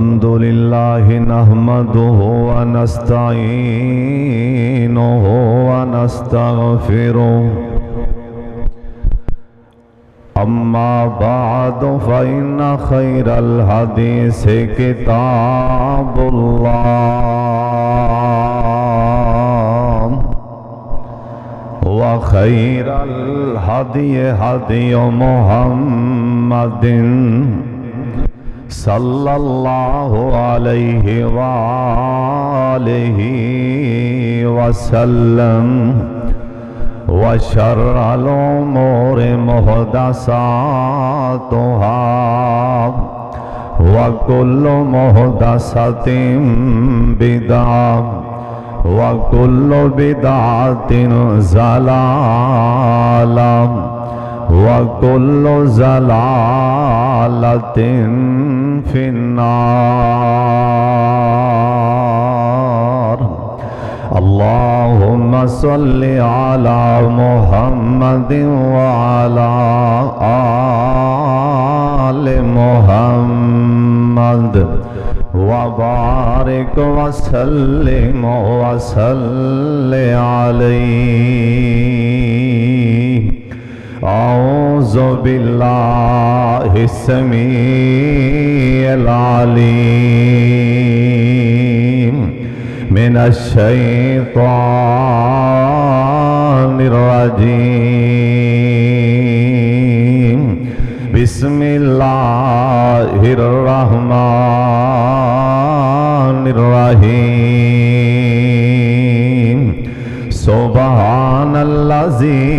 الحمد لله نحمده ونستعينه ونستغفره أما بعد فإن خير الحديث كتاب الله وخير الهدي هدي محمد صلى الله عليه وآله وسلم وشر الأمور محدثاتها وكل محدثة بدعة وكل بدعة ضلالة وكل ضلالة في النار. اللهم صل على محمد وعلى آل محمد وبارك وسلم عليه. أعوذ بالله السميع العليم من الشيطان الرجيم. بسم الله الرحمن الرحيم. سبحان الذي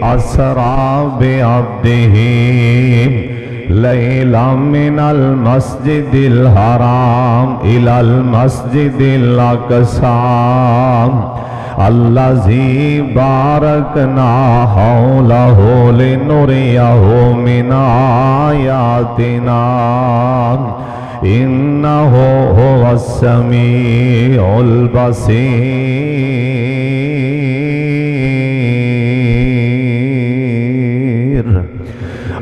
أسرى بعبده ليلا من المسجد الحرام إلى المسجد الأقصى الذي باركنا حوله لنريه من آياتنا إنه هو السميع البصير.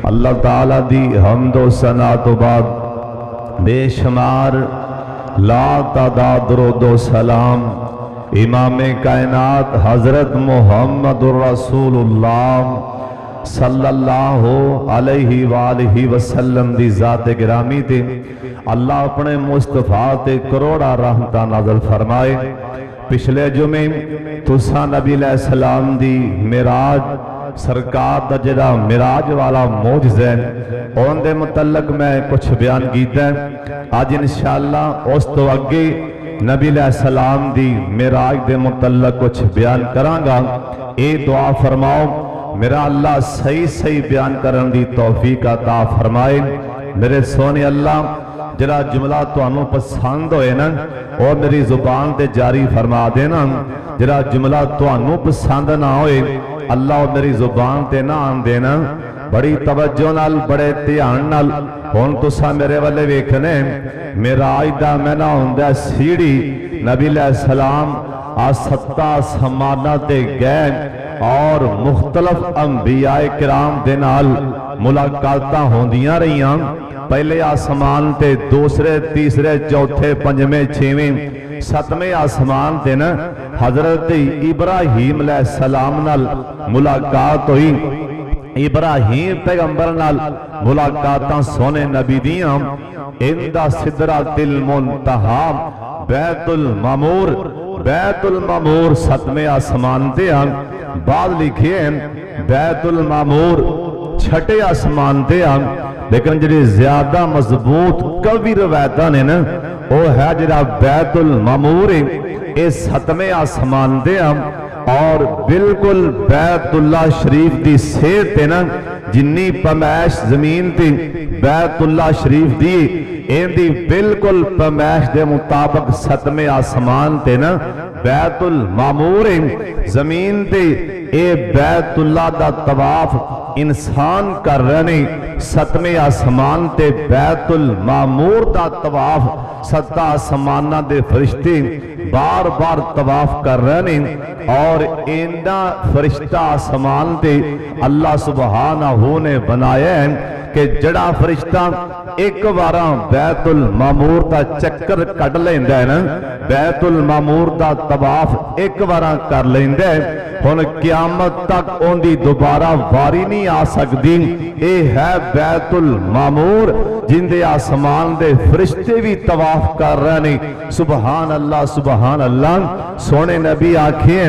اللہ تعالیٰ دی حمد و ثنا تو بعد بے شمار لا تعداد درود و سلام امام کائنات حضرت محمد الرسول اللہ صلی اللہ علیہ وآلہ وسلم دی ذات گرامی تے اللہ اپنے مصطفیٰ تے کروڑا رحمتہ نازل فرمائے. پچھلے جمعے تساں نبی علیہ السلام دی معراج سرکار دا جڑا معراج والا معجزہ ہے اون دے متعلق میں کچھ بیان کیتا ہے. آج انشاءاللہ اس تو اگے نبی علیہ السلام دی معراج دے متعلق کچھ بیان کراں گا. اے دعا فرماؤ میرا اللہ صحیح صحیح بیان کرن دی توفیق عطا فرمائے. میرے سونے اللہ جڑا جملہ تانوں پسند ہوئے نا اور میری زبان تے جاری فرما دینا. جڑا جملہ تانوں پسند نہ ہوئے اللہ میری زبان تے نہ آن دینا. بڑی توجہ نال بڑے دھیان نال ہن تساں میرے والے ویکھنے معراج دا معنی ہوندا سیڑھی. نبی علیہ السلام ستا آسماناں تے گئے اور مختلف انبیاء کرام دے نال ملاقاتاں ہوندیاں رہیاں. پہلے آسمان تے دوسرے تیسرے چوتھے پنجویں چھویں ستویں آسمان تے نا حضرت ابراہیم علیہ السلام نال ملاقات ہوئی. ابراہیم پیغمبر نال ملاقاتاں سونے نبی دیاں اندہ سدرۃ المنتہا بیت المعمور. بیت المعمور ستویں آسمان تے آن بعد لکھے بیت المعمور چھٹے آسمان تے آن. لیکن جڑی زیادہ مضبوط قوی روایتاں نے نا وہ ہے جڑا بیت المعمور اے ستویں آسمان تے آن اور بالکل بیت اللہ شریف دی سیر تے نا جنی پمیش زمین تے بیت اللہ شریف دی این دی بالکل پمیش دے مطابق ستویں آسمان تے نا بیت المعمور زمین تے اے بیت اللہ دا طواف انسان کر رہنے. ستویں آسمان تے بیت المعمور دا طواف ستا آسمانہ دے فرشتے بار بار طواف کر رہنے. اور ایندہ فرشتہ آسمان تے اللہ سبحانہ نے بنایا ہے کہ جڑا فرشتہ ਇੱਕ ਵਾਰਾਂ ਬੈਤੁਲ ਮਾਮੂਰ ਦਾ ਚੱਕਰ ਕੱਢ ਲੈਂਦਾ ਹੈ ਨਾ, ਬੈਤੁਲ ਮਾਮੂਰ ਦਾ ਤਵਾਫ ਇੱਕ ਵਾਰਾਂ ਕਰ ਲੈਂਦਾ ਹੈ, ਹੁਣ ਕਿਆਮਤ ਤੱਕ ਉਹਦੀ ਦੁਬਾਰਾ ਵਾਰੀ ਨਹੀਂ ਆ ਸਕਦੀ। ਇਹ ਹੈ ਬੈਤੁਲ ਮਾਮੂਰ ਜਿੰਦੇ ਆਸਮਾਨ ਦੇ ਫਰਿਸ਼ਤੇ ਵੀ ਤਵਾਫ ਕਰ ਰਹੇ ਨੇ। ਸੁਭਾਨ ਅੱਲਾਹ ਸੁਭਾਨ ਅੱਲਾਹ। ਸੋਹਣੇ ਨਬੀ ਆਖੇ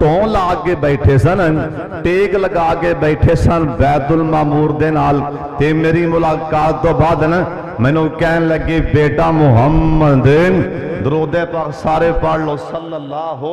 ਧੌਣ ਲਾ ਕੇ ਬੈਠੇ ਸਨ, ਟੇਕ ਲਗਾ ਕੇ ਬੈਠੇ ਸਨ ਬੈਤੁਲ ਮਾਮੂਰ ਦੇ ਨਾਲ, ਤੇ ਮੇਰੀ ਮੁਲਾਕਾਤ ਤੋਂ ਬਾਅਦ ਨਾ ਮੈਨੂੰ ਕਹਿਣ ਲੱਗੇ ਬੇਟਾ ਮੁਹੰਮਦ ਦਰੂਦ ਪਾਕ ਸਾਰੇ ਪੜ੍ਹ ਲਓ ਸੱਲੱਲਾਹੁ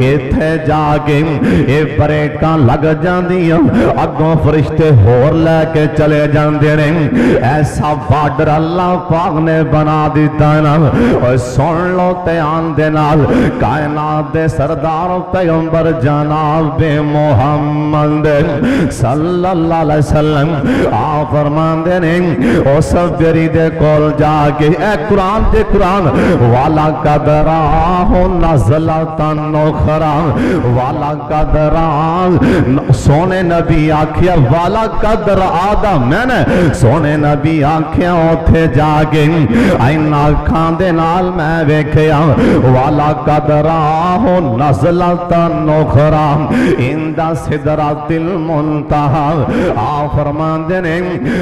ایتھے جا کے اے بریکاں لگ جاندیاں اگوں فرشتے ہور لے کے چلے جاندے نے ایسا بارڈر اللہ پاک نے بنا دیتا ہے نا اور سن لو دھیان دے نال کائنات دے سردار پیغمبر جناب محمد صلی اللہ علیہ وسلم آپ فرماندے نے او صبری دے کول جا کے اے قرآن دے قرآن والا قدرہ نزلتن نخرا والا قدرہ سونے نبی آکھیا والا قدر آدم میں نے سونے نبی آکھیا اوتھے جا کے اینا کھان دے نال میں ویکھیا والا قدرہ نزلتن نخرا اندہ سدرات المنتہا آپ فرماندے نے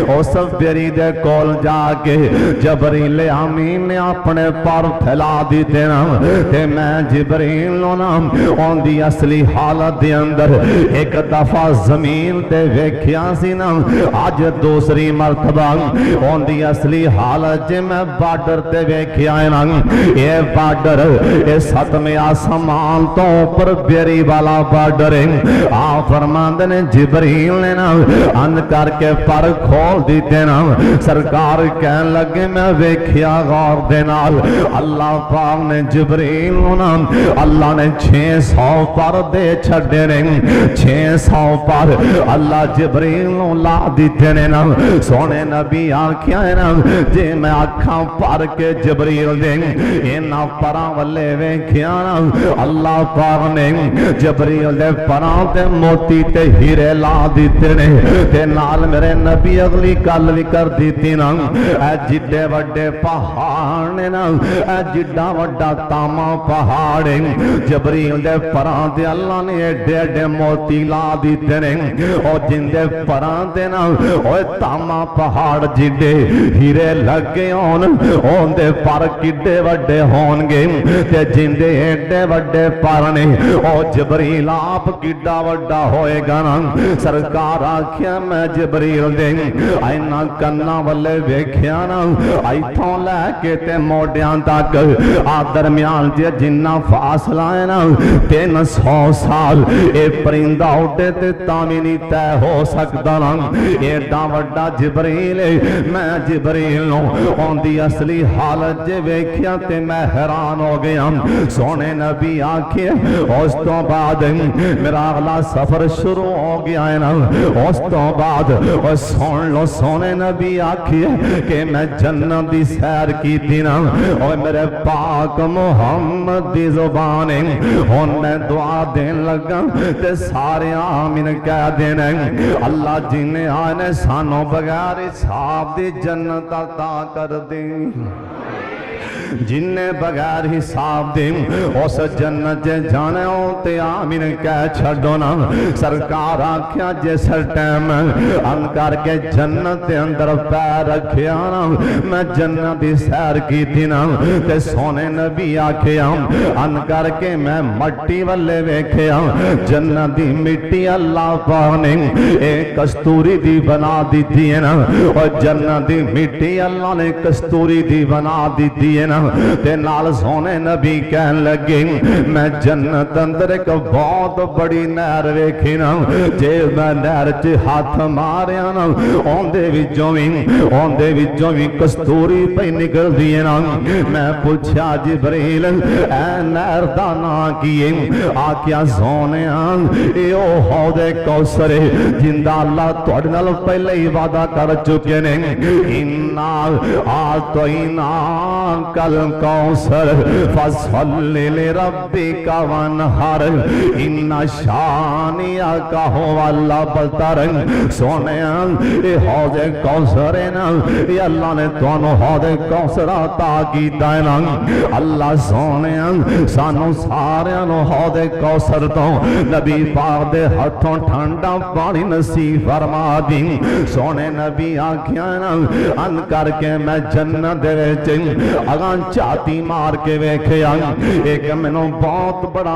او صبری دے کول جا کے جبریل امین نے اپنے پر پھیلا دیتے نا تے میں جبریل نام اون دی اصلی حالت دے اندر ایک دفعہ زمین تے ویکھیا سی نا آج دوسری مرتبہ اون دی اصلی حالت جے میں بارڈر تے ویکھیا ہے نا یہ بارڈر یہ ستمیں آسمان تو اوپر بیری والا بارڈر ہے آپ فرماندے نے جبریل نے نا اند کر کے پر کھول دیتے نا سرکار کہن لگے میں ویکھیا غور دے نال اللہ پاک نے جبریل نا اللہ نے 600 پر دے چھڑے نے 600 پر اللہ جبریل نو لا دیتے نے نا سونے نبی آکھیا ہے نا جے میں آکھاں پر کے جبریل دے اینا پراں والے ویکھیا نا اللہ پاک نے جبریل دے پراں تے موتی تے ہیرے لا دیتے نے تے نال میرے نبی اگلی گل بھی کر دیتی نا اے جڈے وڈے پہاڑ نے نا اے جڈا وڈا تاما پہاڑ جبریل دے پراں دے اللہ نے ایڈے ایڈے موتی لا دیتے نے اور جن دے پراں دے نا اوے تاما پہاڑ جڈے ہیرے لگے ہون دے پر کڈے وڈے ہون گے تے جن دے ایڈے وڈے پر نے او جبریل آپ کڈا وڈا ہوئے گا نا سرکار آکھیا میں جبریل دے اینا کنا والے ویکھیا نا ایتھوں لے کے تے موڈیاں تک آ درمیان جے جنہ فاصلہ ہے نا 300 سال اے پرندہ اڑے تے تاوی نہیں تے ہو سکدا نا ایڈا وڈا جبریل میں جبریل نو اون دی اصلی حالت جے ویکھیا تے میں حیران ہو گیا سونے نبی آکھے اس تو بعد میرا اگلا سفر شروع ہو گیا ہے نا اس تو بعد سن لو سونے نبی آکھے کہ میں جنت دی سیر کی تھی نا اور میرے پاک محمد دی زبان ہن میں دعا دین لگا تے سارے آمین کہہ دینا اللہ جی نے آنے سانو بغیر حساب دی جنت عطا کر دی جن نے بغیر حساب دے اس جنت جے جانے ہوتے آمین کہہ چھڑو نا سرکار آکھیا جس ٹائم ان کر کے جنت دے اندر پیر رکھیا نا میں جنت دی سیر کی تھی نا تے سونے نبی آکھیا ان کر کے میں مٹی والے ویکھیا جنت دی مٹی اللہ پاک نے ایک کستوری دی بنا دیتی ہے نا اور جنت دی مٹی اللہ نے کستوری دی بنا دیتی ہے نا تے نال سونے نبی کہن لگے میں جنت اندر ایک بہت بڑی نہر ویکھی نا جے میں نہر چ ہاتھ ماریا نا اوندے وچوں وی کستوری پئی نکل دی نا میں پوچھا جبریل اے نہر دا نام کی ہے آکھیا سونیا اے او حوض کوثر جندا اللہ تواڈے نال پہلے ہی وعدہ کر چکے نے انا اعطینا کل کوثر فصل لربک وانحر ان شانئک هو الابتر سونیا اے حوض کوثر ہے نا یہ اللہ نے تانوں حوض کوثر عطا کیتا ہے نا اللہ سونیا سانو سارے نو حوض کوثر تو نبی پاک دے ہتھوں ٹھنڈا پانی نصیب فرما دی سونے نبی آکھیا نا ان کر کے میں جنت دے وچ اگاں ਝਾਤੀ ਮਾਰ ਕੇ ਵੇਖਿਆ ਇੱਕ ਮੈਨੂੰ ਬਹੁਤ ਬੜਾ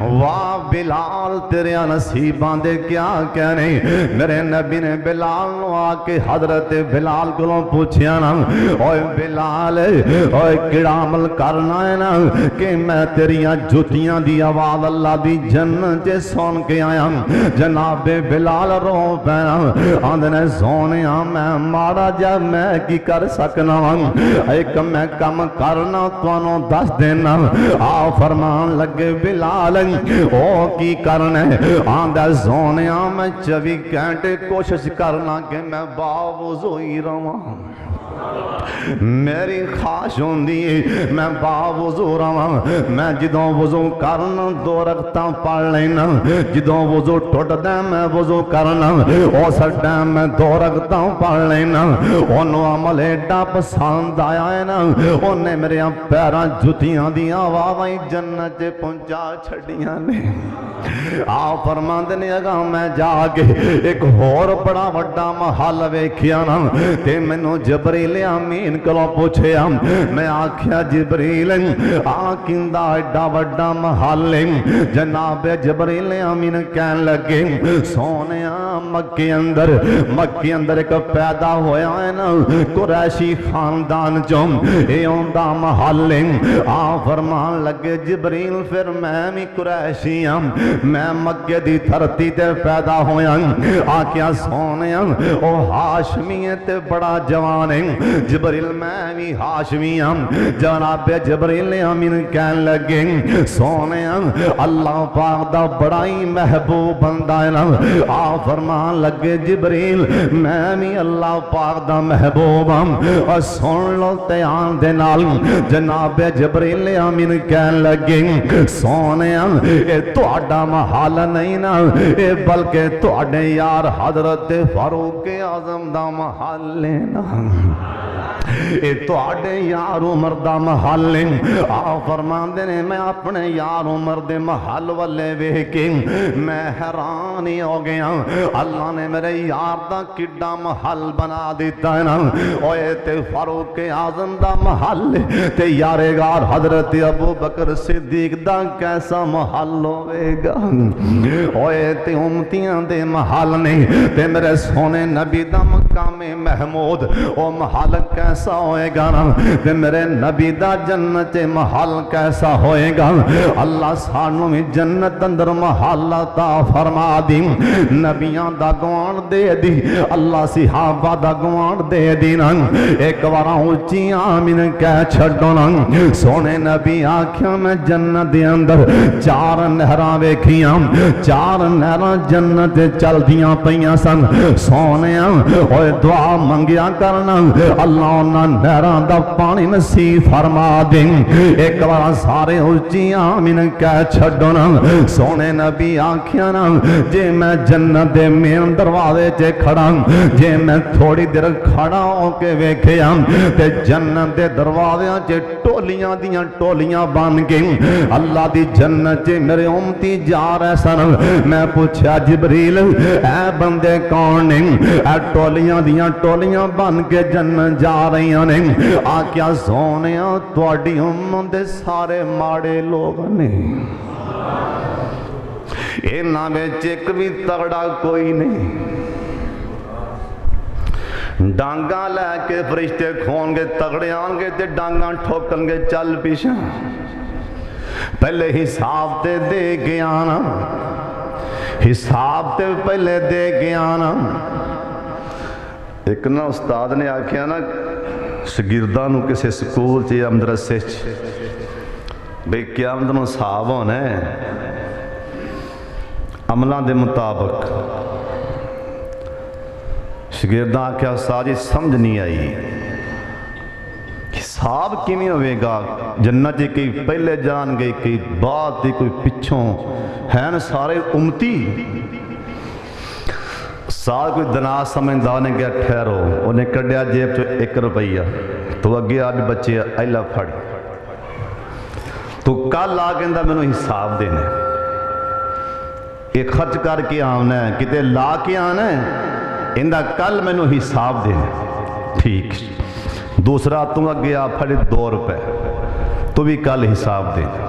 واہ بلال تیرے نصیباں دے کیا کہنے. میرے نبی نے بلال نو آ کے حضرت بلال کو پوچھیا نا اوے بلال اوے کیڑا عمل کرنا ہے نا کہ میں تیریاں جوتیاں دی آواز اللہ دی جنت چ سن کے آیا. جناب بلال رو پینا آندنے سونیا میں مارا جا میں کی کر سکنا ایک میں کم کرنا توانوں دس دینا. آ فرمان لگے بلال او کی کرنا آندہ سونیا میں 24 گھنٹے کوشش کرنا کہ میں باوضو ہی رہا. میری خواہش ہوندی میں باوضو رہا. میں جدوں وضو کرنا 2 رکعتاں پڑھ لینا. جدوں وضو ٹوٹ دے میں وضو کرنا اس ٹائم میں 2 رکعتاں پڑھ لینا. انہوں عمل ایڈا پسند آیا ہے نا انہیں میرے پیراں جتیاں دی آوازیں جنت پہنچا چھڑیاں نے. آپ فرماندے نے اگا میں جا کے ایک اور بڑا وڈا محل ویکھیا نا تے مینوں جبریل امین کلوں پوچھیا. میں آکھیا جبریل آکھندا ایڈا وڈا محل. جناب جبریل امین کہن لگے سونیا مکے اندر ایک پیدا ہویا ہے نا قریشی خاندان چوں اے اوندا محل. آ فرمان لگے جبریل پھر میں بھی قریشی ہاں میں مکے دی دھرتی تے پیدا ہویا. آکھیا سونیا او ہاشمی تے بڑا جوان ہے. جبریل میں بھی ہاشمی ہوں. جناب جبریل امین کہن لگے سونیا اللہ پاک دا بڑا ہی محبوب بندہ ہے نا. آ فرمان لگے جبریل میں بھی اللہ پاک دا محبوب ہوں. اور سن لو تیان دے نال جناب جبریل امین کہن لگے سونیا اے تہاڈا محل نہیں نا اے بلکہ تہاڈے یار حضرت فاروق اعظم دا محل ہے نا. اے تو آڈے یار عمر دا محل. آ فرماندے نے میں اپنے یار عمر دے محل والے ویکھے میں حیران ہی ہو گیا. اللہ نے میرے یار دا کڈا محل بنا دیتا ہے نا. اوے تے فاروق اعظم دا محل تے یارگار حضرت ابو بکر صدیق دا کیسا محل ہوئے گا. اوے تے امتیاں دے محل نے تے میرے سونے نبی دا مقام محمود او محل کیسا ہوئے گا نا تے میرے نبی دا جنت محل کیسا ہوئے گا. اللہ سانوں میں جنت اندر محل عطا فرما دی. نبیاں دا گوان دے دی اللہ صحابہ دا گوان دے دی نا. ایک بارا اونچی آمین کہہ چھڑو نا سونے نبی آکھیا میں جنت دے اندر 4 نہراں ویکھیاں 4 نہراں جنت چل دیاں پیاں سن. سونے اوے دعا منگیا کرنا اللہ انہاں نہراں دا پانی نصیب فرما دیں. ایک بار سارے اونچی آمین کہہ چھڈو نا. سونے نبی آکھیا نا جے میں جنت دے مین دروازے تے کھڑا جے میں تھوڑی دیر کھڑا ہو کے ویکھیا تے جنت دے دروازیاں تے ٹولیاں دیاں ٹولیاں بن گئیں. اللہ دی جنت تے میرے امتی جا رہے سن. میں پوچھا جبریل اے بندے کون نے اے ٹولیاں دیاں ٹولیاں بن کے جنت جا رہی نے. آکیا سونیا تواڈی امت دے سارے ماڑے لوگ نے انہاں وچ ایک بھی تگڑا کوئی نہیں. ڈانگاں لے کے فرشتے کھون گے تگڑے آن گے تے ڈانگاں ٹھوکن گے چل پیچھے. پہلے حساب تے دے کے آنا حساب تے پہلے دے کے آنا. ایک نا استاد نے آکھیا نا شاگرداں کسی سکول چ یا مدرسے بھئی قیامت نوں حساب ہونا ہے عملاں دے مطابق. شاگرداں آکھیا استاد جی سمجھ نہیں آئی حساب کیویں ہوئے گا. جنت جی کئی پہلے جان گئی کئی بعد دی کوئی پچھوں ہیں سارے امتی. سال کوئی دناز سمجھدار نے کیا ٹھہرو انہیں کڈیا جیب چو 1 روپیہ تو اگے آج بچے ایلا پھڑ تو کل آگندہ میں نے حساب دینے ایک خرچ کر کے آنا ہے کتے لا کے آنا ہے اندہ کل میں نے حساب دینے. ٹھیک دوسرا تم اگے آ پھڑے 2 روپے تو بھی کل حساب دینے.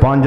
5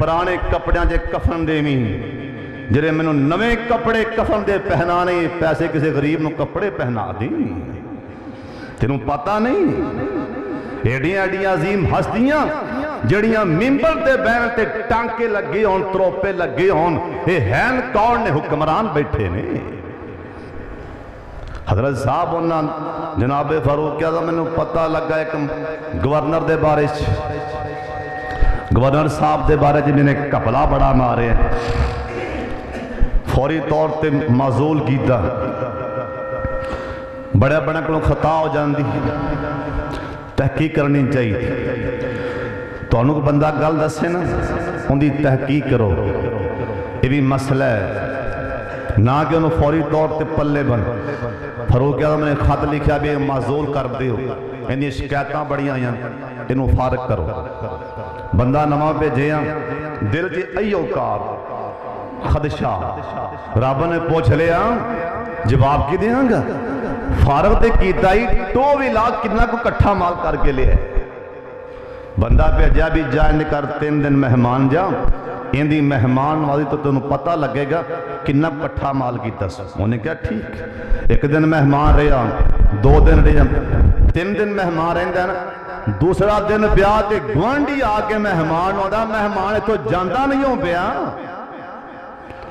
ਪੁਰਾਣੇ ਕੱਪੜਿਆਂ 'ਚ ਕਫਨ ਦੇਵੀਂ, ਜਿਹੜੇ ਮੈਨੂੰ ਨਵੇਂ ਕੱਪੜੇ ਕਫਨ ਦੇ ਪਹਿਨਾਣੇ, ਪੈਸੇ ਕਿਸੇ ਗਰੀਬ ਨੂੰ ਕੱਪੜੇ ਪਹਿਨਾ ਦੀ। ਤੈਨੂੰ ਪਤਾ ਨਹੀਂ ਏਡੀਆਂ ਏਡੀਆਂ ਅਜ਼ੀਮ ਹਸਤੀਆਂ ਜਿਹੜੀਆਂ ਮਿੰਬਰ ਤੇ ਬਹਿਣ ਤੇ ਟਾਂਕੇ ਲੱਗੇ ਹੋਣ, ਤਰੋਪੇ ਲੱਗੇ ਹੋਣ, ਇਹ ਹੈਨ ਕੌਣ ਨੇ? ਹੁਕਮਰਾਨ ਬੈਠੇ ਨੇ। حضرت صاحب انہاں جناب فاروق اعظم میں پتہ لگا ایک گورنر دے بارے گورنر صاحب دے بارے جی میں کپلا بڑا مارے ہیں، فوری طور تے معزول کیتا، بڑے بڑے کو خطا ہو جاندی، تحقیق کرنی چاہیے۔ تو انہوں کو بندہ گل دسے نا ان دی تحقیق کرو، یہ بھی مسئلہ ہے، نہ کہ انہوں فوری طور تے پلے بن۔ فاروق اعظم نے خط لکھا بھی معزول کر دیو، انہی شکایتاں بڑی آئیں، انہوں فارغ کرو۔ بندہ نواں پہ جیاں دل جی ایو کار خدشہ رب نے پوچھ لیا جواب کی دیاں گا؟ فارغ تے کیتا ہی 2 لاکھ کتنا کو کٹھا مال کر کے لیا ہے۔ بندہ پہ جا بھی جائیں کر 3 دن مہمان جا، ان دی مہمان والی تو تنہوں پتہ لگے گا کتنا کٹھا مال کیتا سو۔ انہوں نے کہا ٹھیک، 1 دن مہمان رہا، 2 دن رہا، 3 دن مہمان رہندا نا، دوسرا دن پیا تے گوانڈی آ کے مہمان ہوتا، مہمان تو جاندہ نہیں ہو پیا،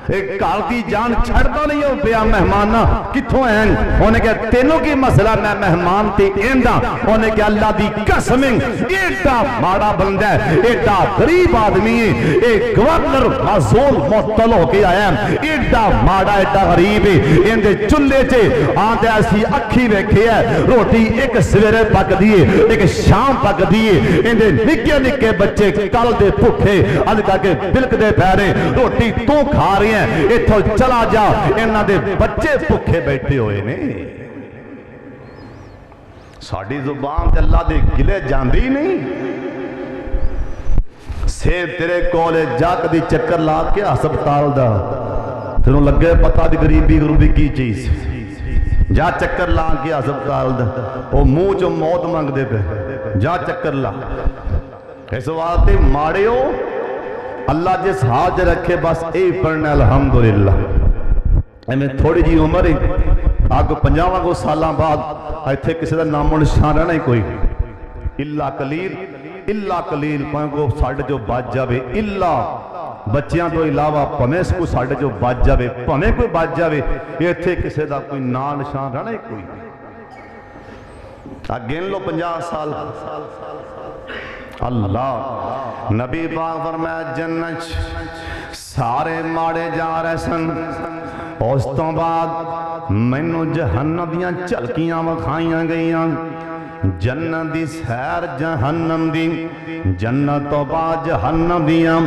ایک کالتی جان چھڑتا نہیں ہو پیا، مہمانہ کتھوں ہیں؟ انہوں نے کہا تینوں کی مسئلہ میں مہمان تے ایندہ، انہوں نے کہا اللہ دی قسمیں ایڈا ماڑا بندہ ہے، ایڈا غریب آدمی ہے، ایک گورنر معزول معطل ہو کے آیا ہے، ایڈا ماڑا ایڈا غریب ہے، اندے چلے چے آندے ایسی اکھی بیکھے ہے، روٹی ایک سویرے پک دیئے ایک شام پک دیئے، اندے نکے نکے بچے کل دے پکھے ادھکا کے بلک دے پہرے روٹی تو کھا رہی ہیں، اتھو چلا جا انہاں دے بچے پکھے بیٹھے ہوئے نے۔ ساڑھی زبان تے اللہ دے گلے جاندی نہیں، سیب تیرے کولے جا کدی چکر لا کے ہسپتال دا، تینوں لگے پتہ دی غریبی غروبی کی چیز، جا چکر لا کے ہسپتال دا، وہ منہ چو موت مانگ دے پہ، جا چکر لا۔ اس واسطے ماڑے ہو اللہ جس حاج رکھے بس اے پڑھنے الحمدللہ۔ میں تھوڑی جی عمر ہی آگو 50 سالاں بعد ایتھے کسی دا نام و نشان رہنا ہی کوئی، اللہ قلیل پائیں کو ساڑھے جو بات جاوے، اللہ بچیاں تو علاوہ پمیں کو ساڑھے جو بات جاوے، پمیں کوئی بات جاوے، ایتھے کسی دا کوئی نام نشان رہنا ہی کوئی۔ گن لو 50 سال اللہ نبی پاک فرمایا جنت سارے ماڑے جا رہے سن، اس تو بعد مینوں جہنم دیاں چلکیاں وکھائیاں گئیاں، جنت دی سیر جہنم دی، جنت تو بعد جہنم دیاں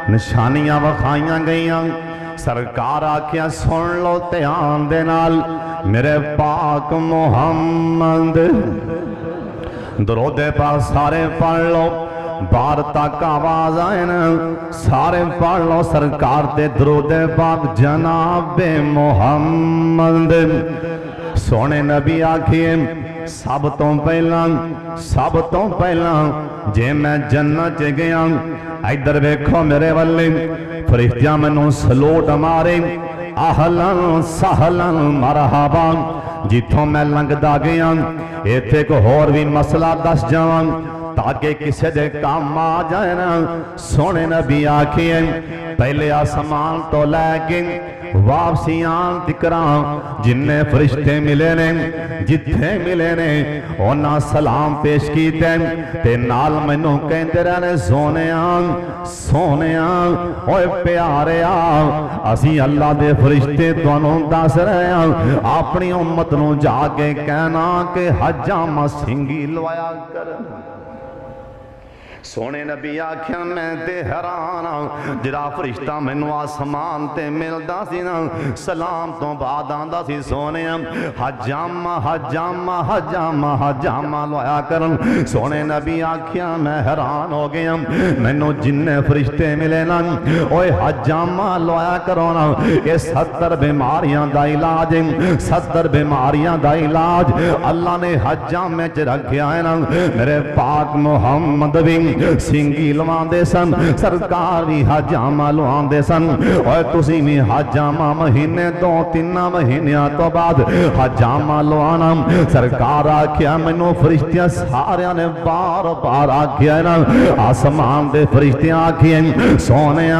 نشانیاں وکھائیاں گئیاں۔ سرکار آکھیا سن لو دھیان دے نال، میرے پاک محمد درود پاک سارے پڑھ لو، بار تک آواز آئے نا سارے پڑھ لو، سرکار دے درود پاک جناب محمد۔ سونے نبی آکھئے سب تو پہلا جے میں جنت گیا، ادھر ویکھو میرے والے فرشتیاں مینوں سلوٹ مارے، اہلاً سہلاً مرحبا، جتھوں میں لنگدا گیا ایتھے کو اور بھی مسئلہ دس جاواں تاکہ کسے دے کام آ جائے نا۔ سونے نبی آکھئے پہلے آسمان تو لے کے واپسیاں تکران جننے فرشتے ملے نے جتھے ملے نے اونا سلام پیش کیتے تے نال مینوں کہندے رہنے سونیاں اوے پیارے اسی اللہ دے فرشتے تانوں دس رہے ہیں اپنی امت نوں جا کے کہنا کہ حجامہ سنگھی لوایا کر۔ سونے نبی آکھیا میں تے حیران جڑا فرشتہ مینوں آسمان تے ملدا سی نا سلام تو بعد آندا سی سونیا حجامہ لوایا کرن۔ سونے نبی آکھیا میں حیران ہو گیا مینوں جننے فرشتے ملے نا اوے حجامہ لوایا کرو نا، یہ 70 بیماریاں دا علاج 70 بیماریاں دا علاج اللہ نے حجامے چ رکھیا ہے نا۔ میرے پاک محمد بھی ਸਿੰਗੀ ਲਵਾਉਂਦੇ ਸਨ, ਸਰਕਾਰ ਵੀ ਹਜਾਮਾ ਲਵਾਉਂਦੇ ਸਨ। ਓਏ ਤੁਸੀਂ ਵੀ ਹਜਾਮਾ ਮਹੀਨੇ 2-3 ਮਹੀਨਿਆਂ ਤੋਂ ਬਾਅਦ ਹਜਾਮਾ ਲਵਾਣਾ। ਸਰਕਾਰ ਆਖਿਆ ਮੈਨੂੰ ਫਰਿਸ਼ਤਿਆਂ ਸਾਰਿਆਂ ਨੇ ਬਾਰ-ਬਾਰ ਆਖਿਆ ਨਾ, ਆਸਮਾਨ ਦੇ ਫਰਿਸ਼ਤਿਆਂ ਆਖਿਆ ਸੋਹਣਿਆ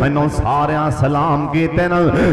ਮੈਨੂੰ ਸਾਰਿਆਂ ਸਲਾਮ ਕੀਤੇ ਨਾ,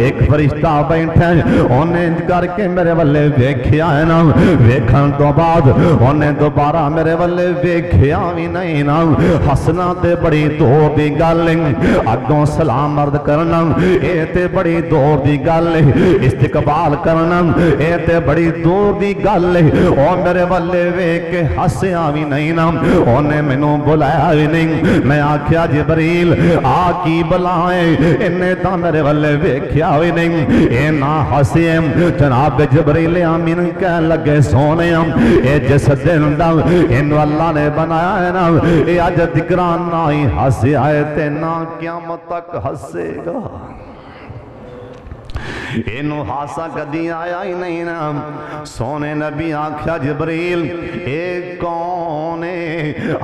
ਇੱਕ ਫਰਿਸ਼ਤਾ ਬੈਠਾ, ਉਹਨੇ ਕਰਕੇ ਮੇਰੇ ਵੱਲੇ ਵੇਖਿਆ ਹੈ ਨਾ, ਵੇਖਣ ਤੋਂ ਬਾਅਦ ਉਹਨੇ ਦੁਬਾਰਾ ਮੇਰੇ ਵੱਲੇ ਵੇਖਿਆ ਵੀ ਨਹੀਂ ਨਾ। ਹੱਸਣਾ ਤੇ ਬੜੀ ਦੂਰ ਦੀ ਗੱਲ ਹੈ, ਅੱਗੋਂ ਸਲਾਮ ਅਰਜ਼ ਕਰਨਾ ਇਹ ਤੇ ਬੜੀ ਦੂਰ ਦੀ ਗੱਲ ਹੈ, ਇਸਤਕਬਾਲ ਕਰਨਾ ਇਹ ਤੇ ਬੜੀ ਦੂਰ ਦੀ ਗੱਲ ਹੈ। ਉਹ ਮੇਰੇ ਵੱਲੇ ਵੇਖ ਕੇ ਹੱਸਿਆ ਵੀ ਨਹੀਂ ਨਾ, ਉਹਨੇ ਮੈਨੂੰ ਬੁਲਾਇਆ ਵੀ ਨਹੀਂ। ਮੈਂ ਆਖਿਆ ਜਿਬਰੀਲ ਆ ਕੀ ਬੁਲਾਏ, ਇਹਨੇ ਤਾਂ ਮੇਰੇ ਵੱਲੇ ਵੇਖਿਆ ਵੀ ਨਹੀਂ, ਇਹ ਨਾ ਹੱਸੇ। ਜਨਾਬ ਜਿਬਰੀਲ ਆਮੀਨ ਕਹਿਣ ਲੱਗੇ ਸੋਹਣਿਆ ਇਹ ਜਿਸ ਦਿਨ ਦਾ ਇਹਨੂੰ ਅੱਲਾ ਨੇ ਬਣਾਇਆ ਹੈ ਨਾ, ਇਹ ਅੱਜ ਤਿਕਰਾਂ ਨਾ ਹੀ ਹੱਸਿਆ ਹੈ ਤੇ ਨਾ ਕਿਆਮਤ ਤੱਕ ਹੱਸੇਗਾ। ਇਹਨੂੰ ਹਾਸਾ ਕਦੀ ਆਇਆ ਹੀ ਨਹੀਂ ਨਾ। ਸੋਹਣੇ ਨਬੀ ਆਖਿਆ ਜਿਬਰੀਲ ਇਹ ਕੌਣ ਹੈ?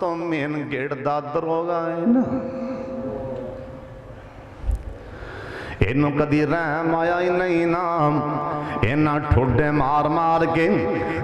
ਤੋਂ ਮੇਨ ਗੇੜ ਦਾ ਦਰੋਗਾ ਹੈ ਨਾ। ਇਹਨੂੰ ਕਦੀ ਰਹਿਮ ਆਇਆ ਹੀ ਨਹੀਂ ਨਾ। ਇਹਨਾਂ ਠੋਡੇ ਮਾਰ ਮਾਰ ਕੇ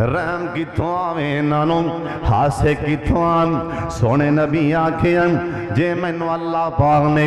ਰਹਿਮ ਕਿੱਥੋਂ ਆਵੇ ਇਹਨਾਂ ਨੂੰ, ਹਾਸੇ ਕਿੱਥੋਂ ਆਣ। ਸੋਹਣੇ ਨਬੀ ਆਖਿਆ ਜੇ ਮੈਨੂੰ ਅੱਲਾਹ ਪਾਕ ਨੇ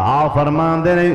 ਆ ਫਰਮਾਉਂਦੇ ਨੇ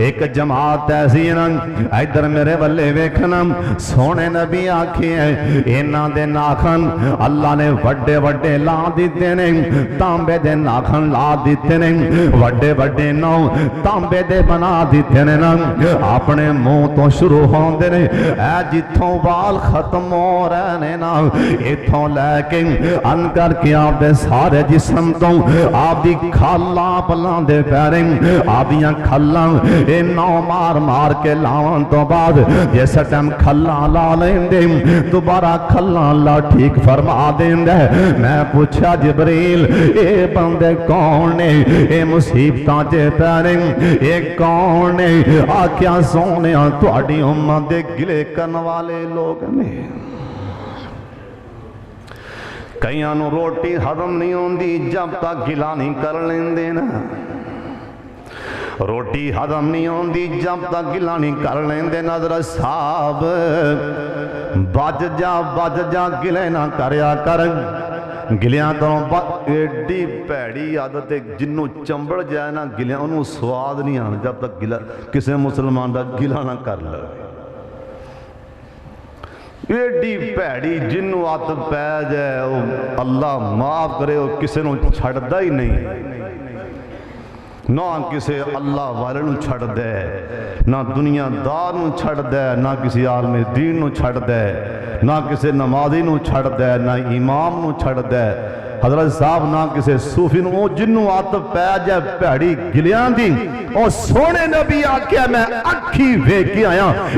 ਇੱਕ ਜਮਾਤ ਐਸੀ ਨਾ, ਇਧਰ ਮੇਰੇ ਵੱਲੇ ਵੇਖਣਾ। ਸੋਹਣੇ ਨਬੀ ਆਖਿਆ ਇਹਨਾਂ ਦੇ ਨਾਖਨ ਅੱਲਾ ਨੇ ਵੱਡੇ ਵੱਡੇ ਲਾ ਦਿੱਤੇ ਨੇ, ਤਾਂਬੇ ਦੇ ਨਾਖਨ ਲਾ ਦਿੱਤੇ ਨੇ, ਵੱਡੇ ਵੱਡੇ ਨੌ ਤਾਂਬੇ ਦੇ ਬਣਾ ਦਿੱਤੇ ਨੇ ਨਾ। ਆਪਣੇ ਮੂੰਹ ਤੋਂ ਸ਼ੁਰੂ ਹੁੰਦੇ ਨੇ, ਐ ਜਿੱਥੋਂ ਵਾਲ ਖਤਮ ਹੋ ਰਹੇ ਨੇ ਨਾ, ਇੱਥੋਂ ਲੈ ਕੇ ਅਨ ਕਰਕੇ ਆਪਦੇ ਸਾਰੇ ਜਿਸਮ ਤੋਂ ਆਪਦੀ ਖਾਲਾਂ ਪਲਾਂ ਦੇ ਪੈਰੇ, ਆਪਦੀਆਂ ਖਾਲਾਂ ਇਹ ਨੌ ਮਾਰ ਮਾਰ ਕੇ ਲਾਉਣ ਤੋਂ ਬਾਅਦ ਜਿਸ ਟਾਈਮ ਖਾਲਾਂ ਲਾ ਲੈਂਦੇ ਦੁਬਾਰਾ ਖਾਲਾਂ ਲਾ ਠੀਕ ਫਰਮਾ ਦਿੰਦਾ। ਮੈਂ ਪੁੱਛਿਆ ਜਿਬਰੀਲ ਇਹ ਬੰਦੇ ਕੌਣ ਨੇ, ਇਹ ਮੁਸੀਬਤਾਂ 'ਚ ਪੈ ਰਹੇ ਇਹ ਕੌਣ ਨੇ? ਆਖਿਆ ਸੋਹਣਿਆ ਤੁਹਾਡੀ ਉਮਤ ਦੇ ਗਿਲੇ ਕਰਨ ਵਾਲੇ ਲੋਕ ਨੇ। ਕਈਆਂ ਨੂੰ ਰੋਟੀ ਹਜ਼ਮ ਨਹੀਂ ਹੁੰਦੀ ਜਦ ਤੱਕ ਗਿਲਾ ਨਹੀਂ ਕਰ ਲੈਂਦੇ ਨਾ, ਰੋਟੀ ਹਜ਼ਮ ਨਹੀਂ ਹੁੰਦੀ ਜਦ ਤੱਕ ਗਿਲਾ ਨਹੀਂ ਕਰ ਲੈਂਦੇ। ਨਜ਼ਰ ਸਾਹਿਬ ਬੱਜ ਜਾ ਗਿਲੇ ਨਾ ਕਰਿਆ ਕਰ, ਗਿਲਿਆਂ ਤੋਂ ਏਡੀ ਭੈੜੀ ਆਦਤ ਹੈ ਜਿਹਨੂੰ ਚੰਬੜ ਜਾਏ ਨਾ ਗਿਲਿਆਂ ਉਹਨੂੰ ਸਵਾਦ ਨਹੀਂ ਆਉਣਾ ਜਦ ਤੱਕ ਗਿਲਾ ਕਿਸੇ ਮੁਸਲਮਾਨ ਦਾ ਗਿਲਾ ਨਾ ਕਰ ਲਵੇ। ਏਡੀ ਭੈੜੀ ਜਿਹਨੂੰ ਆਦਤ ਪੈ ਜਾਏ ਉਹ ਅੱਲਾ ਮਾਫ ਕਰੇ ਉਹ ਕਿਸੇ ਨੂੰ ਛੱਡਦਾ ਹੀ ਨਹੀਂ, ਨਾ ਕਿਸੇ ਅੱਲਾ ਵਾਲੇ ਨੂੰ ਛੱਡਦਾ, ਨਾ ਦੁਨੀਆਦਾਰ ਨੂੰ ਛੱਡਦਾ, ਨਾ ਕਿਸੇ ਆਲਮੇ ਦੀਨ ਨੂੰ ਛੱਡਦਾ, ਨਾ ਕਿਸੇ ਨਮਾਜ਼ੀ ਨੂੰ ਛੱਡਦਾ, ਨਾ ਇਮਾਮ ਨੂੰ ਛੱਡਦਾ, ਹਜ਼ਰਤ ਸਾਹਿਬ ਨਾ ਕਿਸੇ ਸੂਫੀ ਨੂੰ। ਉਹ ਜਿਹਨੂੰ ਆਦਤ ਪੈ ਜਾਏ ਭੈੜੀ ਗਿਲਿਆਂ ਦੀ, ਉਹ ਸੋਹਣੇ ਨਬੀ ਆਖਿਆ ਮੈਂ ਅੱਖੀ ਵੇਖ ਕੇ ਆਇਆ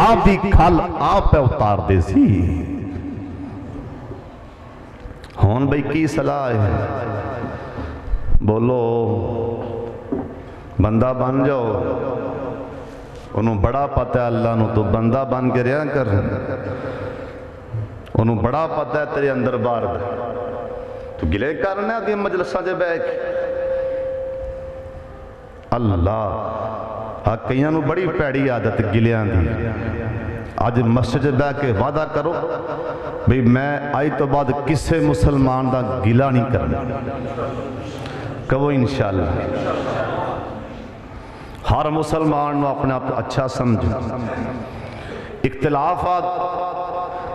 ਆਪਦੀ ਖਲ ਆਪ ਉਤਾਰਦੇ ਸੀ। ਹੁਣ ਬਈ ਕੀ ਸਲਾਹ ਹੈ? ਬੋਲੋ। ਬੰਦਾ ਬਣ ਜਾਓ, ਉਹਨੂੰ ਬੜਾ ਪਤਾ ਅੱਲਾ ਨੂੰ ਤੂੰ ਬੰਦਾ ਬਣ ਕੇ ਰਿਹਾ ਕਰ, ਉਹਨੂੰ ਬੜਾ ਪਤਾ ਤੇਰੇ ਅੰਦਰ ਬਾਹਰ ਦਾ, ਤੂੰ ਗਿਲੇ ਕਰਨਾ ਦੀ ਮਜਲਸਾਂ 'ਚ ਬਹਿ ਕੇ। ਅੱਲਾਹ ਆ ਕਈਆਂ ਨੂੰ ਬੜੀ ਭੈੜੀ ਆਦਤ ਗਿਲਿਆਂ ਦੀ। ਅੱਜ ਮਸਜਿਦ 'ਚ ਬਹਿ ਕੇ ਵਾਅਦਾ ਕਰੋ ਵੀ ਮੈਂ ਅੱਜ ਤੋਂ ਬਾਅਦ ਕਿਸੇ ਮੁਸਲਮਾਨ ਦਾ ਗਿਲਾ ਨਹੀਂ ਕਰਨਾ। ਕਹੋ ਇੰਸ਼ਾਅੱਲਾ। ਹਰ ਮੁਸਲਮਾਨ ਨੂੰ ਆਪਣੇ ਆਪ ਅੱਛਾ ਸਮਝੋ। ਇਖਤਲਾਫਾਤ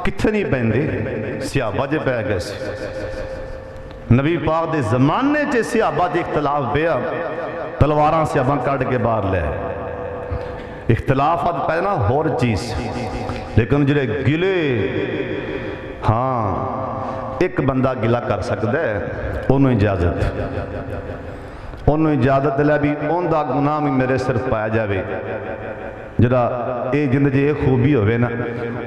ਕਿੱਥੇ ਨਹੀਂ ਪੈਂਦੇ, ਸਿਹਾਬਾ 'ਚ ਪੈ ਗਏ ਸੀ। ਨਬੀ ਪਾਕ ਦੇ ਜ਼ਮਾਨੇ 'ਚ ਸਿਹਾਬਾ 'ਚ ਇਖਤਲਾਫ ਪਿਆ, ਤਲਵਾਰਾਂ ਸਿਹਾਬਾ ਕੱਢ ਕੇ ਬਾਹਰ ਲੈ। ਇਖਤਲਾਫਾਤ ਪੈਣਾ ਹੋਰ ਚੀਜ਼, ਲੇਕਿਨ ਜਿਹੜੇ ਗਿਲੇ, ਹਾਂ ਇੱਕ ਬੰਦਾ ਗਿਲਾ ਕਰ ਸਕਦਾ ਹੈ, ਉਹਨੂੰ ਇਜਾਜ਼ਤ, ਉਹਨੂੰ ਇਜਾਜ਼ਤ ਲੈ ਵੀ ਉਹਦਾ ਗੁਨਾਹ ਵੀ ਮੇਰੇ ਸਿਰ ਪਾਇਆ ਜਾਵੇ। جڑا یہ جند جی خوبی ہوئے نا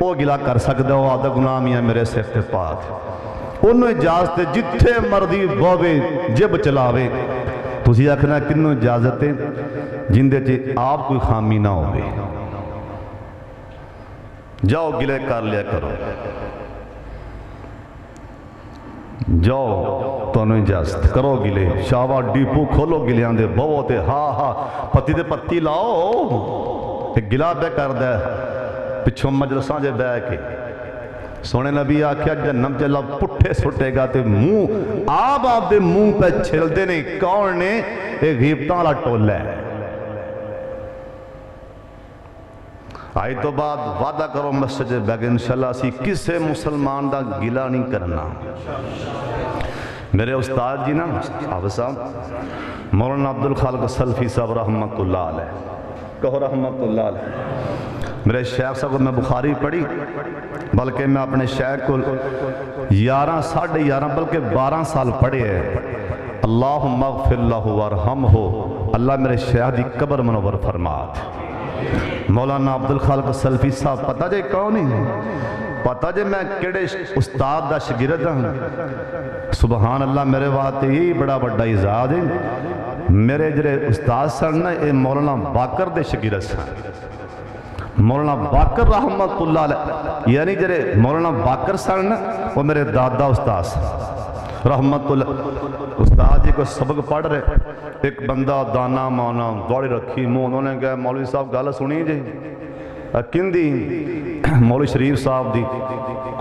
وہ گلا کر سکتا وہ آدھا گناہ میاں میرے سر تے پا دے انہوں اجازت جتھے مرضی بوے جب چلاوے تسی آکھنا کنوں اجازت ہے جندے چے آپ کوئی خامی نہ ہوئے جاؤ گلے کر لیا کرو جاؤ تو انہوں اجازت کرو گلے شاوہ ڈیپو کھولو گلے آندے بہو تے ہاں ہاں پتی دے پتی لاؤ ایک گلا بے کر دے پچھوں مجلساں جے بے کے سونے نبی آکھیا جنم چلا پٹھے سٹے گا تے منہ آپ دے منہ پہ چھل دے نہیں کون نے ایک غیبتاں والا ٹول ہے آئی تو بعد وعدہ کرو مسجد بیگ انشاءاللہ اسی کسے مسلمان دا گلا نہیں کرنا میرے استاد جی نا حافظ صاحب مولانا عبدالخالق سلفی صاحب رحمت اللہ علیہ کہو رحمت اللہ علیہ میرے شیخ صاحب کو میں بخاری پڑھی بلکہ میں اپنے شیخ کو 11 بلکہ 12 سال پڑھے ہے اللہم اغفر لہ ورحمہ اللہ میرے شیخ دی قبر منور فرمات مولانا عبدالخالق سلفی صاحب پتہ جے کون ہی پتہ جے میں کیڑے استاد دا شگرد ہوں سبحان اللہ میرے واسطے ہی بڑا بڑا اعزاز ہے میرے جڑے استاد سن اے مولانا باقر دے شگرد سن مولانا باقر رحمت اللہ علیہ یعنی جڑے مولانا باقر سن وہ میرے دادا استاد سن رحمت اللہ استاد جی کو سبق پڑھ رہے ایک بندہ دانا مانا دوڑی رکھی منہ انہوں نے کہا مولوی صاحب گل سنی جی کن دی مولوی شریف صاحب دی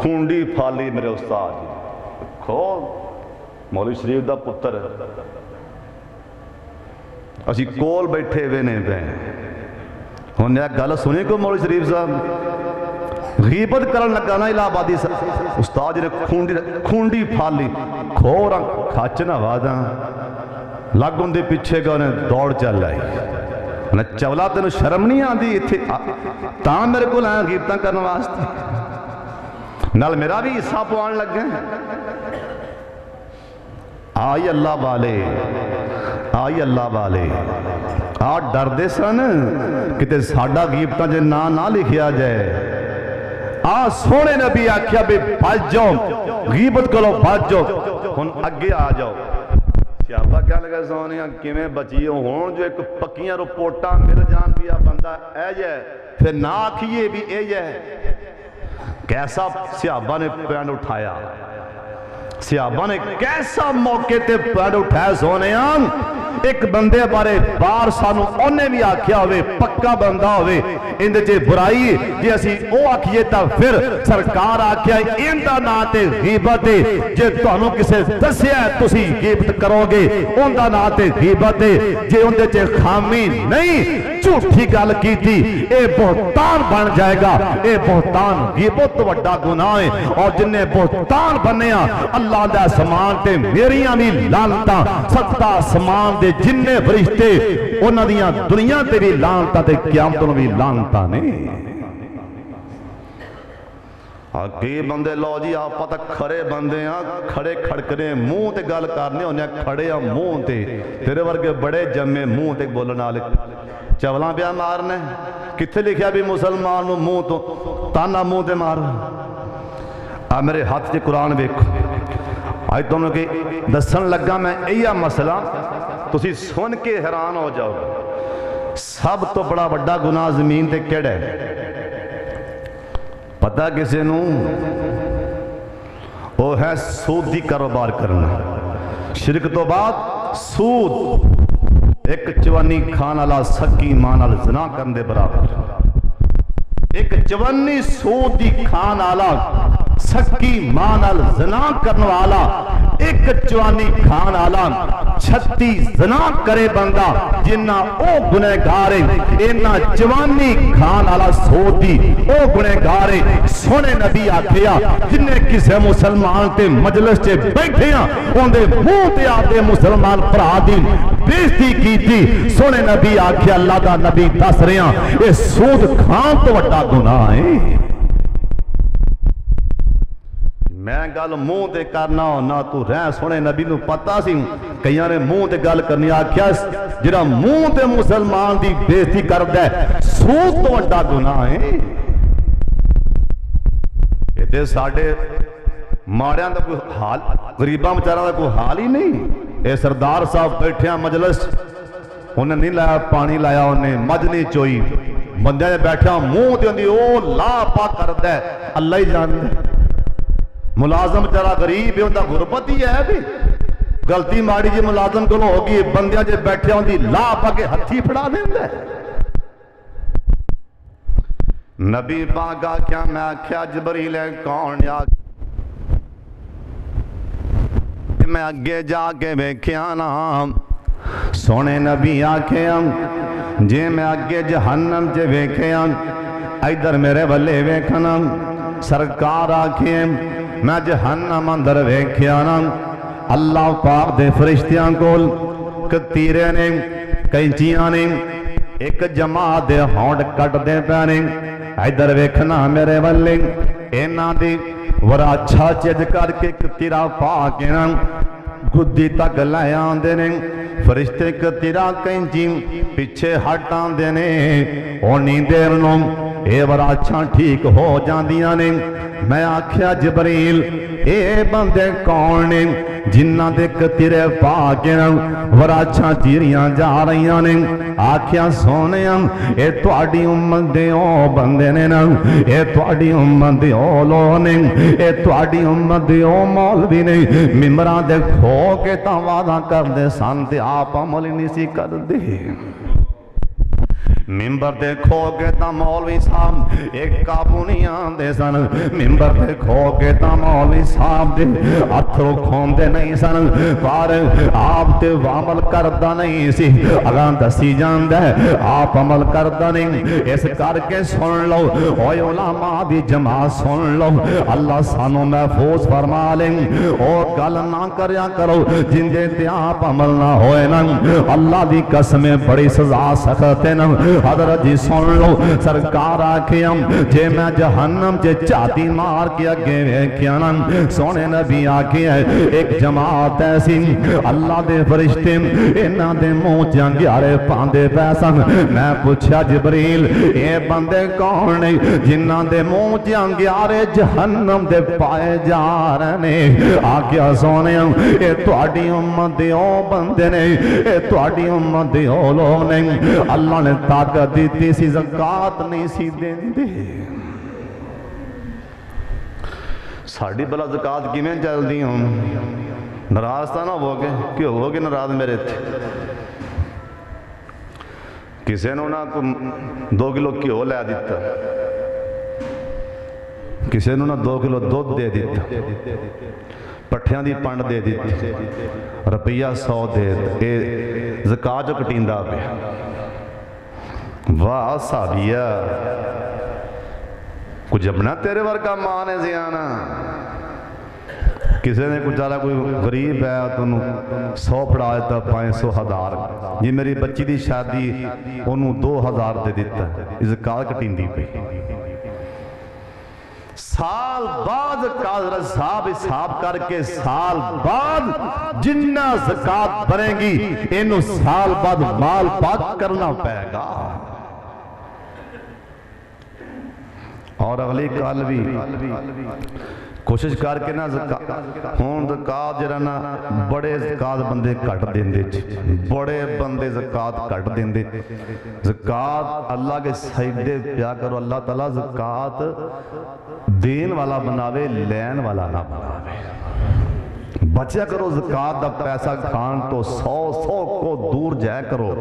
کھونڈی پھالی میرے استاد جی کھو مولوی شریف دا پتر اسی کول بیٹھے ہوئے نے پہ انہوں نے گل سنی کو مولوی شریف صاحب غیبت کرن لگا نا الہ آبادی استاد جی نے کھونڈی پھالی کھورا کھاچنا وعدہ لگ ان دے پیچھے گا انہیں دوڑ چل آئی انہیں چولا تینوں شرم نہیں آدھی تاں میرے کو لائیں غیبتاں کرنے واسطے نال میرا بھی حصہ پوان لگ گئے آئی اللہ والے آج ڈر دے سن کتے ساڑھا غیبتاں جے نہ لکھیا جائے سونے نبی آکھیا بے بھاج جاؤ غیبت کرو بھاج جاؤ ہن اگے آ جاؤ صحابہ کیا لگا سونیاں کیویں بچیو ہون جو ایک پکیاں رپورٹاں مل جان پیا بندہ اے جے پھر نہ آکھیے بھی اے جے کیسا صحابہ نے پینڈ اٹھایا صحابہ نے کیسا موقع تے پینڈ اٹھایا سونیاں ایک بندے بارے بار سانو انہیں بھی آکھیا ہوئے پکا بندہ ہوئے اندھے جے برائی جے اسی او آکھیے تا پھر سرکار آکھیا اندھا ناتے غیبت جے تو انہوں کسے دسیا ہے تسی غیبت کرو گے اندھا ناتے غیبت جے اندھے جے خامی نہیں جھوٹی گل کی تھی اے بہتان بن جائے گا اے بہتان غیبت وڈا گناہ ہے اور جنہیں بہتان بنیا اللہ دے سمان تے میریاں بھی لانتا ستا سمان دے جننے فرشتے انہاں دیاں دنیا تے بھی لانتا تے قیامتوں بھی لانتا نہیں آگے بندے لو جی آپ پتہ کھڑے بندے ہیں کھڑے کھڑکنے منہ تے گل کرنے انہیں کھڑے ہیں منہ تے تیرے ورگے بڑے جمع منہ تے بولنا لکھ چولاں پیا مارنے کتھے لکھیا بھی مسلمان منہ تو تانا منہ تے مار میرے ہاتھ جے قرآن بیکھو آج تم نے کہ دسن لگا میں ایہ مسئلہ تسی سن کے حیران ہو جاؤ سب تو بڑا بڑا گناہ زمین تے کیڑے پتہ کسے نو وہ ہے سودی کاروبار کرنا شرک تو بعد سود ایک چوانی کھان والا سکی مان والا زنا کرن دے برابر ایک چوانی سودی کھان والا سکی مان والا زنا کرن والا ایک چوانی کھان والا 36 زنا کرے بندہ جنہ او گنہگارے اینا چوانی کھان والا سودی او گنہگارے سونے نبی آکھیا جنہیں کسے مسلمان تے مجلس تے بیٹھے ہیں ان دے منہ تے آتے مسلمان بھرا دی بےزتی کی تھی سونے نبی آکھیا اللہ دا نبی دس رہے ہیں اے سود کھان تو وڈا گناہ ہے میں گل منہ تے کرنا ہونا تو رہ سونے نبی نو پتا سی کئیاں نے منہ تے گل کرنی آکھیا جڑا منہ تے مسلمان دی بےزتی کردا ہے سود تو وڈا گناہ ہے تے ساڈے ماڑیاں دا کوئی حال غریباں بیچاراں دا کوئی حال ہی نہیں اے سردار صاحب بیٹھے مجلس انہیں نہیں لایا پانی لایا انہیں مجھ نہیں چوئی بندے نے بیٹھا منہ تے ہوندی او لا پا کردا ہے اللہ ہی جاندا ہے ملازم چرا غریب ہے انہاں غربت ہی ہے بھی غلطی ماڑی جی ملازم کو ہوگی بندیاں جے بیٹھے ہوندی لا پا کے ہتھی پھڑا دیندا ہے نبی پاک کیا میں آکھیا جبریل کون یا میں اگے جا کے ویکھیا نا سونے نبی آکھیا جے میں اگے جہنم چ ویکھیا ادھر میرے ولے ویکھنا سرکار آکھے میں جہنم اندر ویکھیا نا اللہ پاک دے فرشتیاں کول کتیرے نے کینچیاں نے ایک جماعت دے ہونڈ کٹ دے پینے ادھر ویکھنا میرے ولے اینا دی ورا اچھا چیز کر کے کتیرا پا کے نا گدی تک لے آندے نے فرشتے کتیرا کینچی پیچھے ہٹ آندے نے اونی دیر نو اے ورا اچھا ٹھیک ہو جاندیاں نے میں آکھیا جبریل اے بندے کون نے جنہ دے کتیرے پا کے ورا اچھا چیریاں جا رہیاں نے آکھیا سونیاں اے تواڈی امت دے او بندے نے نا اے تواڈی امت دے او لوگ نے اے تواڈی امت دے او مولوی نے ممبراں دے کھو کے تاں وعدہ کردے سن تے آپ عمل ہی نہیں سی کردے ممبر دے کھو کے تا مولوی صاحب ایک قابو نہیں آندے سن ممبر دے کھو کے تا مولوی صاحب دے اتھرو کھوندے نہیں سن پر آپ تے عمل کردہ نہیں سی اگاں دسی جاندہ ہے آپ عمل کردہ نہیں اس کر کے سن لو اوہ علماء دی جماعت سن لو اللہ سانو محفوظ فرما لیں اور گل نہ کریا کرو جن دے تے آپ عمل نہ ہوئے نا اللہ دی قسمیں بڑی سزا سخت ہے نا حضرت جی سن لو سرکار آکھیا جے میں جہنم چے چاتی مار کے اگے ویکھیا نا سونے نبی آکھیا ایک جماعت ایسی اللہ دے فرشتے انہاں دے منہ چ انگیارے پاندے پے سن میں پوچھا جبریل اے بندے کون نے جنہاں دے منہ چ انگیارے جہنم دے پائے جا رہے نے آکھیا سونے اے تواڈی امت دے او بندے نے اے تواڈی امت دے او لوگ نے اللہ نے طاقت دیتی سی زکات نہیں سی دیندے ساڑی بلا زکات کی میں چل دی ہوں ناراض تھا نا ہو گئے کیوں ہو گئے ناراض میرے تھے کسی نے نا 2 کلو کیوں لے دیتا کسی نے نا 2 کلو دودھ دے دیتا پٹھیاں دی پنڈ دے دیتی روپیہ 100 دے اے زکات جو کٹیندہ پہ واہ صحابیہ کچھ جبنا تیرے ورکا ماں نے زیانا کسی نے کچھ جالا کوئی غریب ہے تو 100 پڑھا دیتا 500 1000 یہ میری بچی دی شادی انہوں 2000 دے دیتا زکات کٹین دی پہ سال بعد قادر صاحب حساب کر کے سال بعد جنہ زکات بھریں گی انہوں سال بعد مال پاک کرنا پائے گا اور اگلی کال بھی کوشش کر کے نا ہون زکات جڑا نا بڑے زکات بندے کٹ دیندے بڑے بندے زکات کٹ دیندے زکات اللہ کے سجدے پیا کرو اللہ تعالیٰ زکات دین والا بناوے لین والا نہ بناوے بچیا کرو زکات دا پیسہ کھان تو 100 کو دور جائے کرو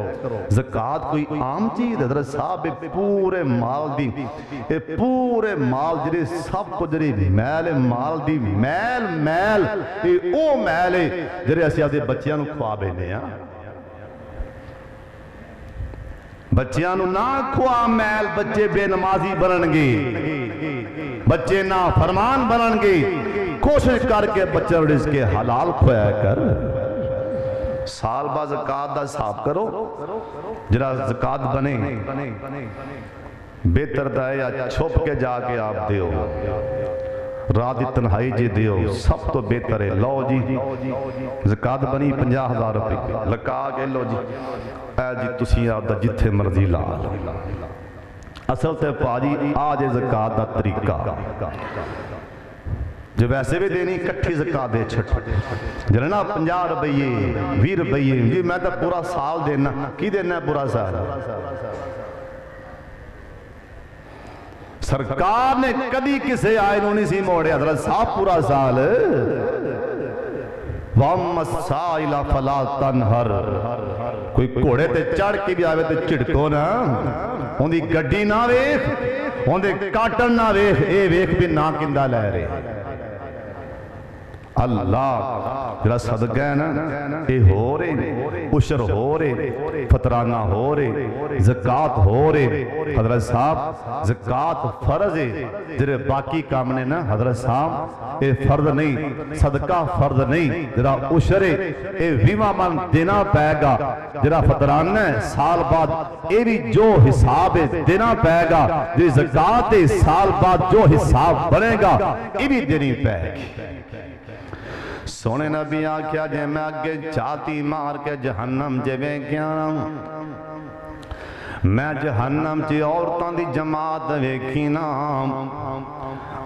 زکات کوئی عام چیز حضرت صاحب پورے مال دی پورے مال جڑی سب کو جڑی میل مال دی میل او میل ہے جڑے اسی اپنے بچیاں نو کھوا بینے ہاں بچیاں نو نہ کھوا میل بچے بے نمازی بنن گے بچے نا فرمان بنن گے کوشش کر کے بچے رزق کے حلال کھویا کر سال بعد زکات دا حساب کرو جڑا زکات بنے بہتر دا ہے یا چھپ کے جا کے آپ دیو رات دی تنہائی جی دیو سب تو بہتر ہے. لو جی زکات بنی 50,000 روپے لکا کے لو جی اے جی تسی آپ دا جتھے مرضی لا لو. اصل تے پاجی آج زکات دا طریقہ جو ویسے بھی دینی کٹھی زکات دے چھٹ جنہیں نا 50 روپیے 20 روپیے جی میں تو پورا سال دینا کی دینا ہے پورا سال. سرکار نے کدی کسے آئے انہوں نے سی موڑے حضرت صاحب پورا سال وَأَمَّا السَّائِلَ فَلَا تَنْهَرْ کوئی گھوڑے تے چڑھ کے بھی آوے تے چڑکو نا ان دی گڈی نہ ویکھ ان دے کاٹن نہ ویکھ اے ویکھ بھی نہ کندہ لے رہے. اللہ جڑا صدقہ ہے نا اے ہو رہے عشر ہو رہے فطرانہ ہو رہے زکات ہو رہے. حضرت صاحب زکات فرض ہے جڑے باقی کام نے نا حضرت صاحب اے فرض نہیں صدقہ فرض نہیں. جڑا عشر ہے اے 20 من دینا پائے گا. جڑا فطرانہ ہے سال بعد اے بھی جو حساب ہے دینا پائے گا. جو زکات ہے سال بعد جو حساب بنے گا اے بھی دینی پائے گی. سونے نبی آکھیا جے میں اگے چاہتی مار کے جہنم جے ویکھیا میں جہنم چی عورتاں دی جماعت ویکھی نا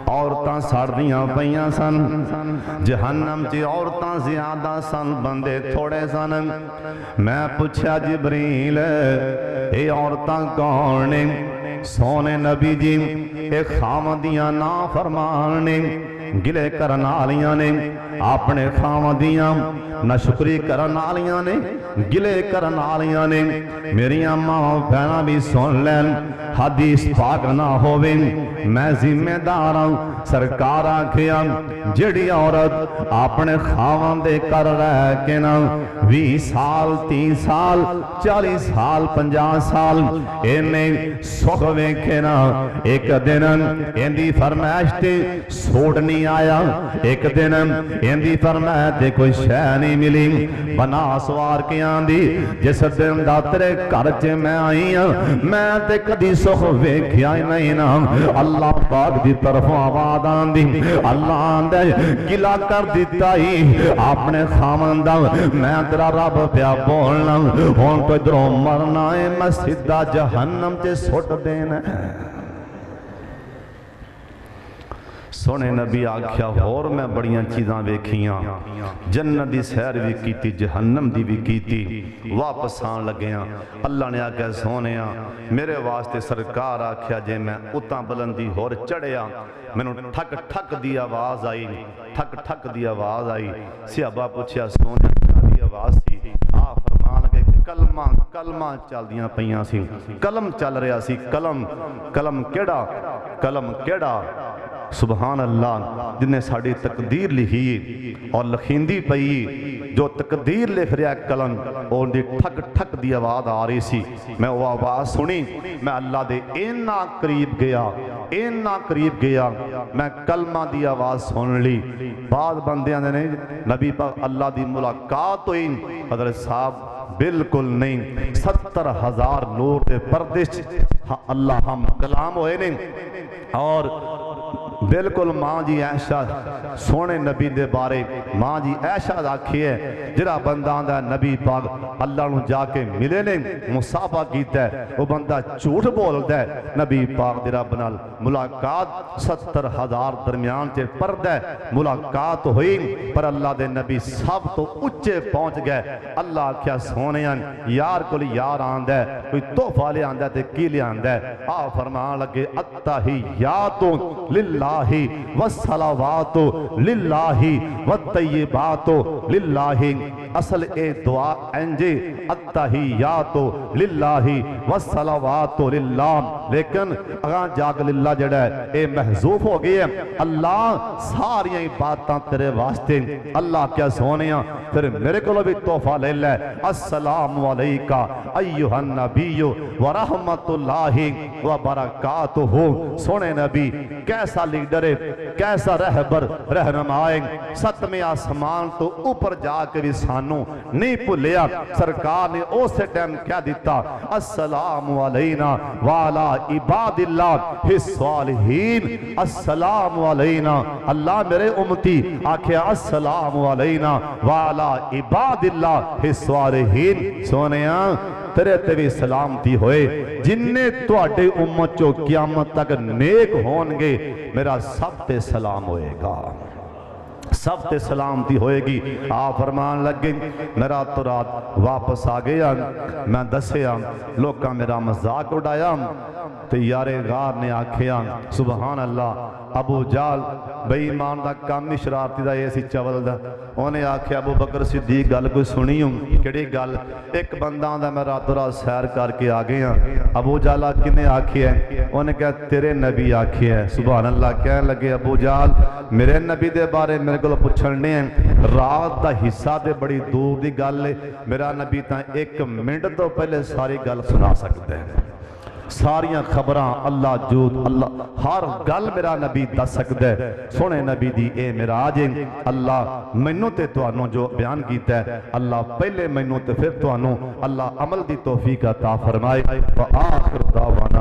عورتاں ساڑھیاں پئیاں سن جہنم چی عورتاں زیادہ سن بندے تھوڑے سن. میں پوچھا جبریل اے عورتاں کون نے؟ سونے نبی جی اے خامدیاں نافرمان نے گلے کرن والیاں نے اپنے خامدیاں ناشکری کرن والیاں نے گلے کرن والیاں نے. میری ماں بہناں بھی سن لین حدیث پاک نہ ہووے میں ذمہ دار ہوں. سرکار آکھیا جڑی عورت اپنے خاوند دے کر رہ کے نا 20 سال 30 سال 40 سال 50 سال انہیں سکھ ویکھے نا ایک دن اندی فرمائش تے سوٹ نہیں آیا ایک دن اندی فرمائش تے کوئی شے نہیں ملی بنا سوار کے آندی جس دن دا تیرے گھر چ میں آئی ہوں میں تے کدی سکھ ویکھیا ہی نہیں نا. اللہ پاک دی طرف آواز آندی اللہ آندے گلا کر دیتا ہی اپنے خامندہ میں تیرا رب پیا بولنا ہون کوئی دروں مرنا ہے میں سیدھا جہنم تے سٹ دینا. سونے نبی آکھیا اور میں بڑیاں چیزاں ویکھیاں جنت دی سیر بھی کیتی جہنم دی بھی کیتی واپس آن لگیاں. اللہ نے آکھیا سونیاں میرے واسطے سرکار آکھیا جے میں اتاں بلندی ہور چڑھیا میں نے ٹھک ٹھک دی آواز آئی ٹھک ٹھک دی آواز آئی. صحابہ پوچھیا سونیاں دی آواز تھی آ فرمان لگے کلمہ چل دیاں پئیاں سی کلم چل رہا سی کلم کیڑا سبحان اللہ جن نے ساڑی تقدیر لکھی اور لکھیندی پئی جو تقدیر لکھ رہا کلم اور دی ٹھک ٹھک دی آواز آ رہی سی. میں وہ آواز سنی میں اللہ دے اینا قریب گیا میں کلمہ دی آواز سن لی. بعض بندیاں نے نبی پاک اللہ دی ملاقات ہوئی حضرت صاحب بالکل نہیں 70,000 نور دے پردش اللہ ہم کلام ہوئے نہیں. اور بالکل ماں جی عائشہ سونے نبی دے بارے ماں جی عائشہ آکھی ہے جڑا بندہ آندہ ہے نبی پاک اللہ نو جا کے ملے نے مصافحہ کیتا ہے وہ بندہ جھوٹ بولتا ہے. نبی پاک دی رب نال ملاقات 70,000 درمیان چے پردہ ملاقات ہوئی پر اللہ دے نبی سب تو اچھے پہنچ گئے. اللہ کیا سونیاں یار کو یار آندہ ہے کوئی تحفہ لے آندہ ہے تے کی لے آندہ ہے. آ فرمان لگے التحیاتو للہ والصلوات للہ والطیبات للہ. اصل اے دعا انجے التحیات للہ والصلوات للہ لیکن اگاں جاگ للہ جڑا ہے اے محذوف ہو گئی ہے. اللہ ساریاں باتاں تیرے واسطے اللہ کیا سونیاں پھر میرے کو بھی تحفہ لے لے السلام علیکہ ایہا النبی ورحمت اللہ وبرکاتہ. سونے نبی کیسا لیڈر ہے کیسا رہبر رہنمائیں 7ویں آسمان تو اوپر جا کے بھی سانوں نہیں بھولیا. سرکار نے اسے ٹائم کیا دیتا السلام علینا وعلا عباد اللہ الصالحین السلام علینا اللہ میرے امتی آکھیا السلام علینا وعلا عباد اللہ الصالحین سونیاں تیرے تے بھی سلامتی ہوئے جننے تواڈے امت چو قیامت تک نیک ہون گے میرا سب تے سلام ہوئے گا سب تے سلامتی ہوئے گی آپ فرمان لگ گئی میرا تو رات واپس آ گیا میں دسیا لوکاں میرا مذاق اڑایا تو یار غار نے آکھیا سبحان اللہ ابو جال بے ایمان دا کام شرارتی دا ایسی چول دا انہیں آکھیا ابو بکر صدیق گل کوئی سنی ہوں کیڑی گل ایک بندہ دا میں رات رات سیر کر کے آ گیا ابو جالا کنے آکھی ہے انہیں کہا تیرے نبی آکھی ہے سبحان اللہ کہنے لگے ابو جال میرے نبی دے بارے میرے کو پوچھنے ہیں رات دا حصہ دے بڑی دور دی گل ہے میرا نبی تا ایک منٹ تو پہلے ساری گل سنا سکتے ہیں ساریاں خبراں اللہ جود اللہ ہر گل میرا نبی دس سکتا ہے سونے نبی دی اے معراج ہے اللہ مینوں تے تانوں جو بیان کیتا ہے اللہ پہلے مینوں تے پھر تانوں اللہ عمل دی توفیق عطا فرمائے وآخر دعوانا